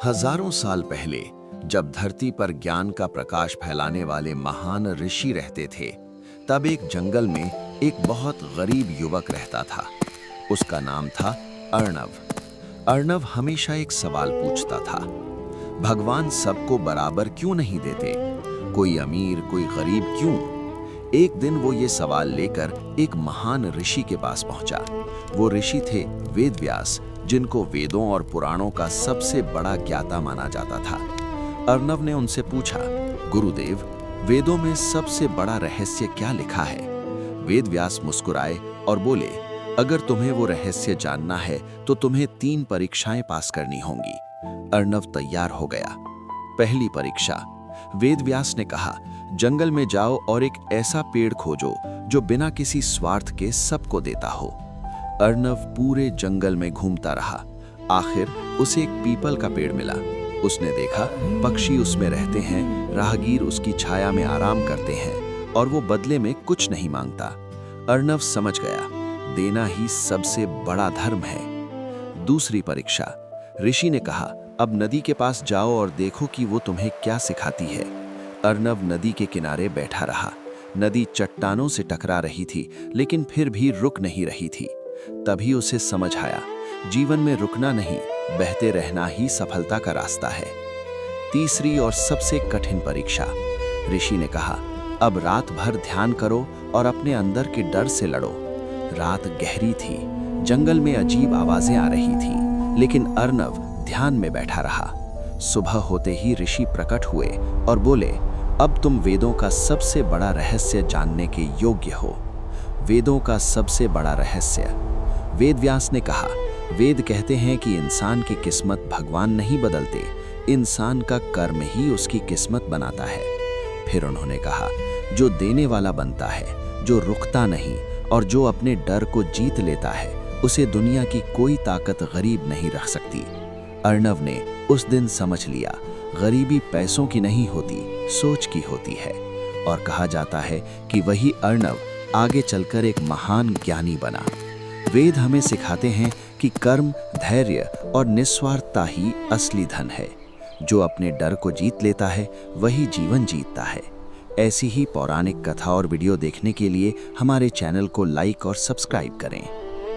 हजारों साल पहले जब धरती पर ज्ञान का प्रकाश फैलाने वाले महान ऋषि रहते थे, तब एक जंगल में एक बहुत गरीब युवक रहता था। उसका नाम था अर्णव। अर्णव हमेशा एक सवाल पूछता था, भगवान सबको बराबर क्यों नहीं देते? कोई अमीर कोई गरीब क्यों? एक दिन वो ये सवाल लेकर एक महान ऋषि के पास पहुंचा। वो ऋषि थे वेदव्यास, जिनको वेदों और पुराणों का सबसे बड़ा ज्ञाता माना जाता था। अर्णव ने उनसे पूछा, गुरुदेव, वेदों में सबसे बड़ा रहस्य क्या लिखा है? वेदव्यास मुस्कुराए और बोले, अगर तुम्हें वो रहस्य जानना है तो तुम्हें 3 परीक्षाएं पास करनी होंगी। अर्णव तैयार हो गया। पहली परीक्षा, वेदव्यास ने कहा, जंगल में जाओ और एक ऐसा पेड़ खोजो जो बिना किसी स्वार्थ के सबको देता हो। अर्णव पूरे जंगल में घूमता रहा। आखिर उसे एक पीपल का पेड़ मिला। उसने देखा पक्षी उसमें रहते हैं, राहगीर उसकी छाया में आराम करते हैं और वो बदले में कुछ नहीं मांगता। अर्णव समझ गया, देना ही सबसे बड़ा धर्म है। दूसरी परीक्षा, ऋषि ने कहा, अब नदी के पास जाओ और देखो कि वो तुम्हें क्या सिखाती है। अर्णव नदी के किनारे बैठा रहा। नदी चट्टानों से टकरा रही थी, लेकिन फिर भी रुक नहीं रही थी। तभी उसे समझ आया, जीवन में रुकना नहीं, बहते रहना ही सफलता का रास्ता है। तीसरी और सबसे कठिन परीक्षा, ऋषि ने कहा, अब रात भर ध्यान करो और अपने अंदर के डर से लड़ो। रात गहरी थी, जंगल में अजीब आवाजें आ रही थी, लेकिन अर्णव ध्यान में बैठा रहा। सुबह होते ही ऋषि प्रकट हुए और बोले, अब तुम वेदों का सबसे बड़ा रहस्य जानने के योग्य हो। वेदों का सबसे बड़ा रहस्य। वेदव्यास ने कहा, वेद कहते हैं कि इंसान की किस्मत भगवान नहीं बदलते, इंसान का कर्म ही उसकी किस्मत बनाता है। फिर उन्होंने कहा, जो देने वाला बनता है, जो रुकता नहीं और जो अपने डर को जीत लेता है, उसे दुनिया की कोई ताकत गरीब नहीं रख सकती। अर्णव ने उस दिन समझ लिया, गरीबी पैसों की नहीं होती, सोच की होती है। और कहा जाता है कि वही अर्णव आगे चलकर एक महान ज्ञानी बना। वेद हमें सिखाते हैं कि कर्म, धैर्य और निस्वार्थता ही असली धन है। जो अपने डर को जीत लेता है, वही जीवन जीतता है। ऐसी ही पौराणिक कथा और वीडियो देखने के लिए हमारे चैनल को लाइक और सब्सक्राइब करें।